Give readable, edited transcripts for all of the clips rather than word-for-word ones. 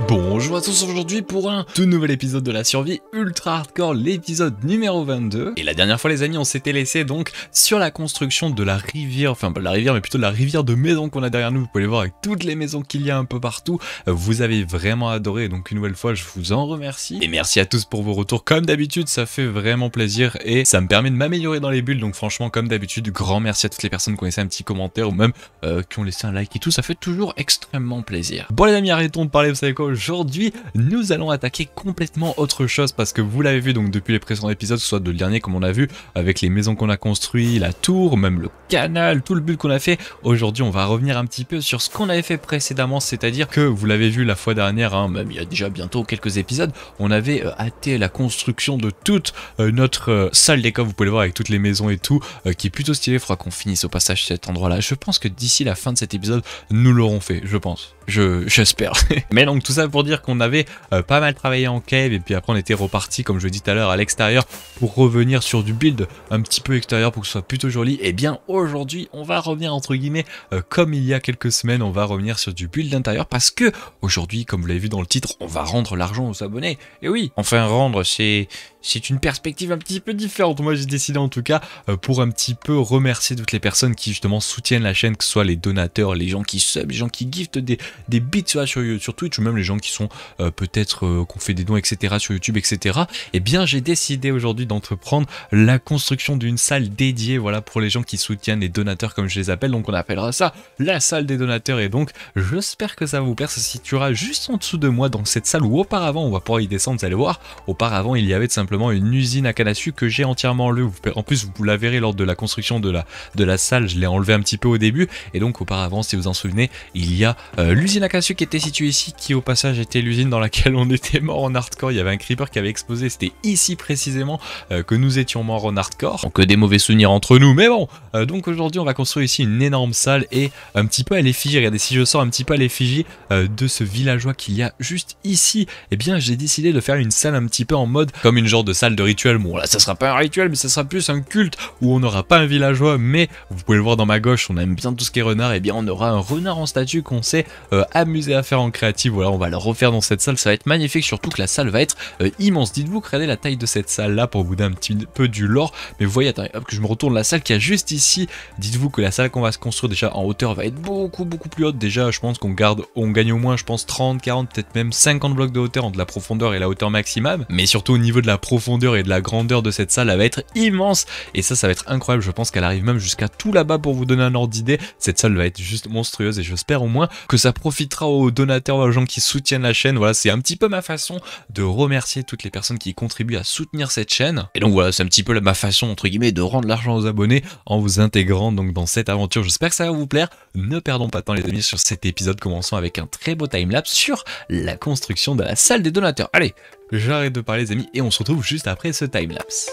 Bonjour à tous, aujourd'hui pour un tout nouvel épisode de la survie ultra hardcore, l'épisode numéro 22. Et la dernière fois les amis, on s'était laissé donc sur la construction de la rivière, enfin pas de la rivière mais plutôt de la rivière de maisons qu'on a derrière nous. Vous pouvez les voir avec toutes les maisons qu'il y a un peu partout. Vous avez vraiment adoré, donc une nouvelle fois je vous en remercie. Et merci à tous pour vos retours, comme d'habitude ça fait vraiment plaisir et ça me permet de m'améliorer dans les bulles. Donc franchement comme d'habitude, grand merci à toutes les personnes qui ont laissé un petit commentaire ou même qui ont laissé un like et tout, ça fait toujours extrêmement plaisir. Bon les amis, arrêtons de parler, vous savez quoi, aujourd'hui nous allons attaquer complètement autre chose parce que vous l'avez vu donc depuis les précédents épisodes, soit de le dernier comme on a vu avec les maisons qu'on a construites, la tour, même le canal, tout le build qu'on a fait. Aujourd'hui on va revenir un petit peu sur ce qu'on avait fait précédemment, c'est-à-dire que vous l'avez vu la fois dernière, hein, même il y a déjà bientôt quelques épisodes, on avait hâté la construction de toute notre salle des coffres, vous pouvez le voir avec toutes les maisons et tout, qui est plutôt stylé. Il faudra qu'on finisse au passage cet endroit là. Je pense que d'ici la fin de cet épisode nous l'aurons fait, je pense. J'espère. Mais donc tout ça pour dire qu'on avait pas mal travaillé en cave et puis après on était reparti comme je le dis tout à l'heure à l'extérieur pour revenir sur du build un petit peu extérieur pour que ce soit plutôt joli. Et bien aujourd'hui on va revenir entre guillemets comme il y a quelques semaines, on va revenir sur du build intérieur parce que aujourd'hui comme vous l'avez vu dans le titre, on va rendre l'argent aux abonnés. Et oui, enfin rendre c'est une perspective un petit peu différente. Moi j'ai décidé en tout cas pour un petit peu remercier toutes les personnes qui justement soutiennent la chaîne, que ce soit les donateurs, les gens qui sub, les gens qui giftent des bits sur Twitch ou même les gens qui sont peut-être qu'on fait des dons etc sur YouTube etc. Et bien j'ai décidé aujourd'hui d'entreprendre la construction d'une salle dédiée, voilà, pour les gens qui soutiennent, les donateurs comme je les appelle. Donc on appellera ça la salle des donateurs et donc j'espère que ça va vous plaire. Ça se situera juste en dessous de moi dans cette salle où auparavant, on va pouvoir y descendre, vous allez voir, auparavant il y avait tout simplement une usine à canne à sucre que j'ai entièrement enlevée. En plus vous la verrez lors de la construction de la salle, je l'ai enlevé un petit peu au début et donc auparavant si vous en souvenez il y a l'usine à canne à sucre qui était située ici, qui au passage était l'usine dans laquelle on était mort en hardcore. Il y avait un creeper qui avait explosé, c'était ici précisément que nous étions morts en hardcore, donc des mauvais souvenirs entre nous, mais bon. Donc aujourd'hui on va construire ici une énorme salle et un petit peu à l'effigie, regardez si je sors un petit peu à l'effigie de ce villageois qu'il y a juste ici, et bien j'ai décidé de faire une salle un petit peu en mode comme une genre de salle de rituel. Bon là ça sera pas un rituel mais ça sera plus un culte où on n'aura pas un villageois, mais vous pouvez le voir dans ma gauche, on aime bien tout ce qui est renard, et bien on aura un renard en statue qu'on s'est amusé à faire en créative. Voilà, on va le refaire dans cette salle, ça va être magnifique, surtout que la salle va être immense. Dites-vous, regardez la taille de cette salle là pour vous donner un petit peu du lore, mais vous voyez, attendez, hop, que je me retourne la salle qui a juste ici. Dites-vous que la salle qu'on va se construire déjà en hauteur va être beaucoup plus haute. Déjà je pense qu'on gagne au moins je pense 30, 40, peut-être même 50 blocs de hauteur entre la profondeur et la hauteur maximum, mais surtout au niveau de la profondeur et de la grandeur de cette salle, elle va être immense et ça va être incroyable. Je pense qu'elle arrive même jusqu'à tout là-bas pour vous donner un ordre d'idée. Cette salle va être juste monstrueuse et j'espère au moins que ça profitera aux donateurs, aux gens qui soutiennent la chaîne. Voilà, c'est un petit peu ma façon de remercier toutes les personnes qui contribuent à soutenir cette chaîne. Et donc voilà, c'est un petit peu ma façon entre guillemets de rendre l'argent aux abonnés en vous intégrant donc dans cette aventure. J'espère que ça va vous plaire. Ne perdons pas de temps les amis sur cet épisode, commençons avec un très beau timelapse sur la construction de la salle des donateurs. Allez, j'arrête de parler les amis et on se retrouve juste après ce timelapse.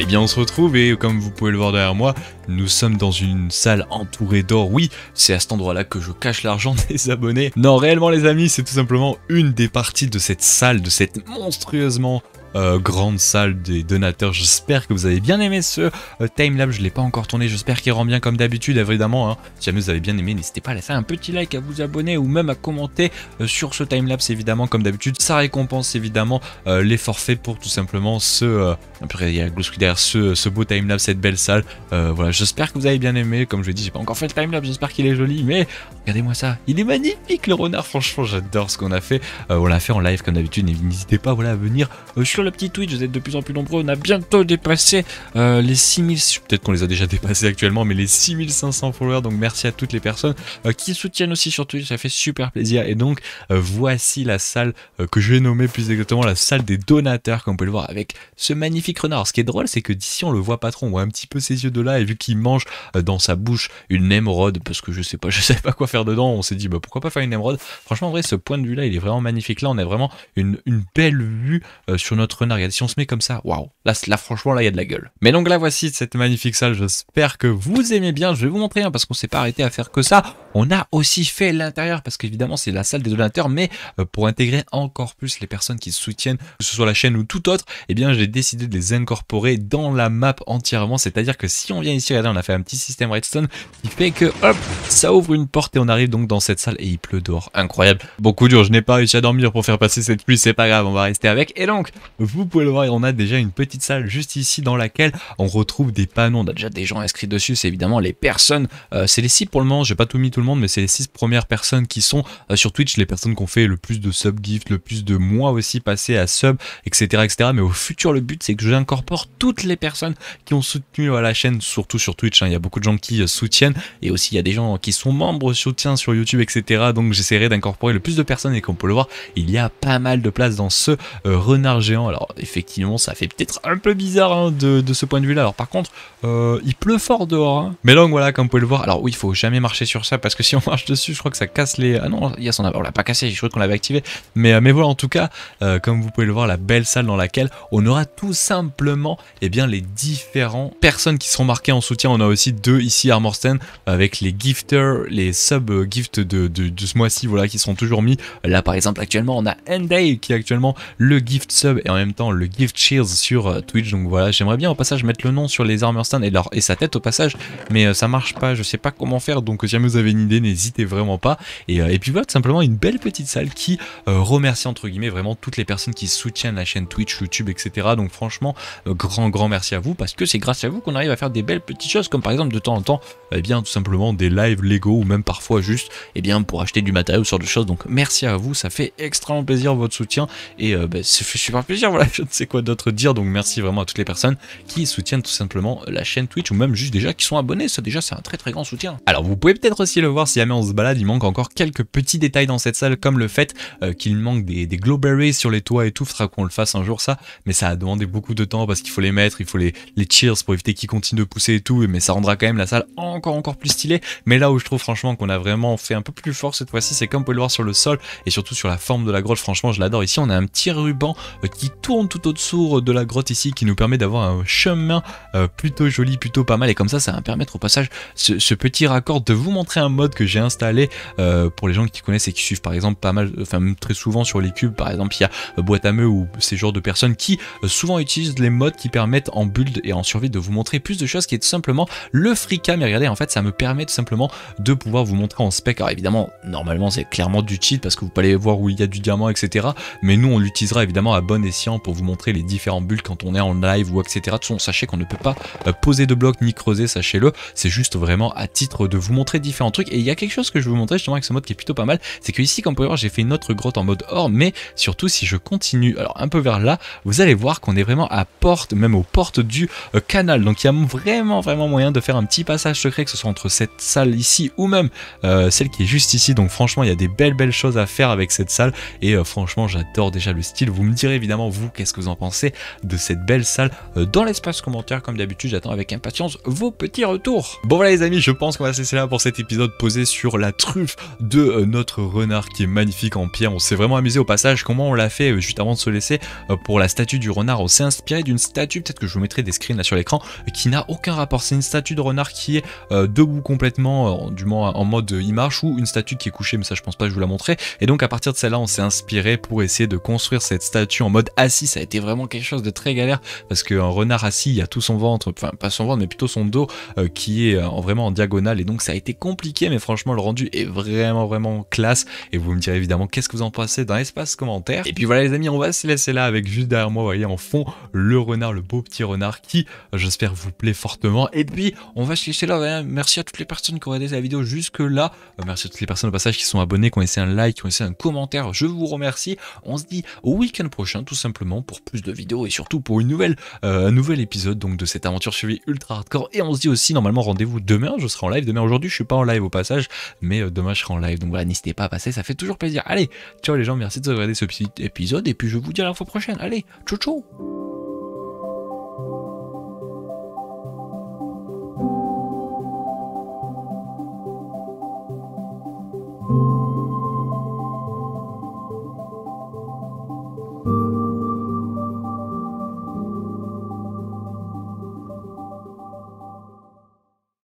Eh bien on se retrouve et comme vous pouvez le voir derrière moi, nous sommes dans une salle entourée d'or. Oui, c'est à cet endroit là que je cache l'argent des abonnés. Non, réellement les amis, c'est tout simplement une des parties de cette salle, de cette monstrueusement grande salle des donateurs. J'espère que vous avez bien aimé ce timelapse. Je ne l'ai pas encore tourné, j'espère qu'il rend bien comme d'habitude évidemment, hein. Si jamais vous avez bien aimé, n'hésitez pas à laisser un petit like, à vous abonner ou même à commenter sur ce timelapse évidemment comme d'habitude. Ça récompense évidemment les forfaits pour tout simplement il y a Glowsquid derrière ce beau timelapse, cette belle salle. Voilà, j'espère que vous avez bien aimé. Comme je l'ai dit, j'ai pas encore fait le timelapse, j'espère qu'il est joli, mais regardez-moi ça, il est magnifique le renard. Franchement j'adore ce qu'on a fait. On l'a fait en live comme d'habitude. N'hésitez pas, voilà, à venir sur le petit Twitch, vous êtes de plus en plus nombreux. On a bientôt dépassé les 6000, peut-être qu'on les a déjà dépassés actuellement, mais les 6500 followers. Donc merci à toutes les personnes qui soutiennent aussi sur Twitch, ça fait super plaisir. Et donc voici la salle que je vais nommer plus exactement la salle des donateurs, comme vous pouvez le voir, avec ce magnifique renard. Alors, ce qui est drôle, c'est que d'ici on le voit pas trop, on voit un petit peu ses yeux de là, et vu qu'il mange dans sa bouche une émeraude, parce que je savais pas quoi faire dedans, on s'est dit bah pourquoi pas faire une émeraude. Franchement en vrai ce point de vue là il est vraiment magnifique. Là on a vraiment une belle vue sur notre renard. Regardez, si on se met comme ça, waouh, là franchement là il y a de la gueule. Mais donc là voici cette magnifique salle, j'espère que vous aimez bien. Je vais vous montrer parce qu'on s'est pas arrêté à faire que ça, on a aussi fait l'intérieur parce qu'évidemment c'est la salle des donateurs, mais pour intégrer encore plus les personnes qui soutiennent, que ce soit la chaîne ou tout autre, eh bien j'ai décidé de les incorporer dans la map entièrement. C'est-à-dire que si on vient ici, regardez, on a fait un petit système redstone qui fait que hop, ça ouvre une porte et on arrive donc dans cette salle et il pleut dehors. Incroyable. Beaucoup dur, je n'ai pas réussi à dormir pour faire passer cette pluie, c'est pas grave, on va rester avec. Et donc, vous pouvez le voir, on a déjà une petite salle juste ici dans laquelle on retrouve des panneaux. On a déjà des gens inscrits dessus, c'est évidemment les personnes, c'est les 6 pour le moment, j'ai pas tout mis tout le monde, mais c'est les 6 premières personnes qui sont sur Twitch, les personnes qui ont fait le plus de sub gift, le plus de mois aussi passés à sub, etc. etc. Mais au futur, le but c'est que j'incorpore toutes les personnes qui ont soutenu la chaîne, surtout sur Twitch, hein. Il y a beaucoup de gens qui soutiennent, et aussi il y a des gens qui sont membres soutien sur YouTube, etc. Donc j'essaierai d'incorporer le plus de personnes, et comme on peut le voir, il y a pas mal de place dans ce renard géant. Alors effectivement ça fait peut-être un peu bizarre, hein, de ce point de vue là. Alors par contre il pleut fort dehors, hein. Mais donc voilà, comme vous pouvez le voir, alors oui, il faut jamais marcher sur ça parce que si on marche dessus je crois que ça casse les... Ah non, yes, on l'a pas cassé, je crois qu'on l'avait activé, mais voilà, en tout cas comme vous pouvez le voir, la belle salle dans laquelle on aura tout simplement eh bien les différentes personnes qui seront marquées en soutien. On a aussi deux ici Armorsten avec les gifters, les sub gifts de ce mois-ci, voilà, qui seront toujours mis. Là par exemple actuellement on a Enday qui est actuellement le gift sub et en même temps le gift cheers sur Twitch. Donc voilà, j'aimerais bien au passage mettre le nom sur les Armorsten et sa tête au passage, mais ça marche pas, je sais pas comment faire. Donc si jamais vous avez une idée, n'hésitez vraiment pas. Et puis voilà, tout simplement une belle petite salle qui remercie entre guillemets vraiment toutes les personnes qui soutiennent la chaîne Twitch, YouTube, etc. Donc franchement grand merci à vous, parce que c'est grâce à vous qu'on arrive à faire des belles petites choses, comme par exemple de temps en temps eh bien tout simplement des lives Lego, ou même parfois juste eh bien pour acheter du matériel ou ce genre de choses. Donc merci à vous, ça fait extrêmement plaisir votre soutien, et ça fait super plaisir, voilà, je ne sais quoi d'autre dire. Donc merci vraiment à toutes les personnes qui soutiennent tout simplement la chaîne Twitch, ou même juste déjà qui sont abonnés. Ça déjà c'est un très grand soutien. Alors vous pouvez peut-être aussi le voir, si jamais on se balade, il manque encore quelques petits détails dans cette salle, comme le fait qu'il manque des glowberries sur les toits et tout. Faudra qu'on le fasse un jour ça, mais ça a demandé beaucoup de temps parce qu'il faut les mettre, il faut les cheers pour éviter qu'ils continuent de pousser et tout, mais ça rendra quand même la salle encore plus stylée. Mais là où je trouve franchement qu'on a vraiment fait un peu plus fort cette fois-ci, c'est comme vous pouvez le voir sur le sol et surtout sur la forme de la grotte. Franchement je l'adore. Ici on a un petit ruban qui tourne tout au-dessous de la grotte ici, qui nous permet d'avoir un chemin plutôt joli, plutôt pas mal, et comme ça va me permettre au passage ce petit raccord de vous montrer un mode que j'ai installé pour les gens qui connaissent et qui suivent par exemple pas mal, enfin même très souvent sur les cubes par exemple. Il y a boîte à meux ou ces genres de personnes qui souvent utilisent les modes qui permettent en build et en survie de vous montrer plus de choses, qui est tout simplement le free cam. Et regardez, en fait ça me permet tout simplement de pouvoir vous montrer en spec. Alors évidemment normalement c'est clairement du cheat parce que vous pouvez aller voir où il y a du diamant, etc. Mais nous on l'utilisera évidemment à bon escient pour vous montrer les différents builds quand on est en live ou etc. De toute façon sachez qu'on ne peut pas poser de blocs ni creuser, sachez-le, c'est juste vraiment à titre de vous montrer différents trucs. Et il y a quelque chose que je vais vous montrer justement avec ce mode qui est plutôt pas mal, c'est que ici comme vous pouvez voir j'ai fait une autre grotte en mode or, mais surtout si je continue alors un peu vers là, vous allez voir qu'on est vraiment à porte, même aux portes du canal. Donc il y a vraiment moyen de faire un petit passage secret, que ce soit entre cette salle ici ou même celle qui est juste ici. Donc franchement il y a des belles choses à faire avec cette salle, et franchement j'adore déjà le style. Vous me direz évidemment vous, qu'est-ce que vous en pensez de cette belle salle dans l'espace commentaire. Comme d'habitude, j'attends avec impatience vos petits retours. Bon voilà les amis, je pense qu'on va se laisser là pour cet épisode posé sur la truffe de notre renard qui est magnifique en pierre. On s'est vraiment amusé au passage. Comment on l'a fait juste avant de se laisser pour la statue du renard? On s'est inspiré d'une statue, peut-être que je vous mettrai des screens là sur l'écran, qui n'a aucun rapport. C'est une statue de renard qui est debout complètement, du moins en mode il marche, ou une statue qui est couchée, mais ça je pense pas que je vous la montrer. Et donc à partir de celle-là, on s'est inspiré pour essayer de construire cette statue en mode assis. Ça a été vraiment quelque chose de très galère parce qu'un renard assis, il y a tout son ventre, enfin pas son ventre mais plutôt son dos qui est vraiment en diagonale, et donc ça a été compliqué, mais franchement le rendu est vraiment classe. Et vous me direz évidemment qu'est-ce que vous en pensez dans l'espace commentaire. Et puis voilà les amis, on va se laisser là avec juste derrière moi, vous voyez en fond le renard, le beau petit renard qui j'espère vous plaît fortement. Et puis on va se laisser là, voilà. Merci à toutes les personnes qui ont regardé la vidéo jusque là, merci à toutes les personnes au passage qui sont abonnées, qui ont laissé un like, qui ont laissé un commentaire, je vous remercie. On se dit au week-end prochain tout simplement pour plus de vidéos et surtout pour une nouvelle, un nouvel épisode donc de cette aventure survie ultra hardcore. Et on se dit aussi normalement rendez-vous demain, je serai en live demain. Aujourd'hui je suis pas en live au passage, mais demain je serai en live, donc voilà, n'hésitez pas à passer, ça fait toujours plaisir. Allez, ciao les gens, merci de regarder ce petit épisode et puis je vous dis à la fois prochaine. Allez, ciao ciao.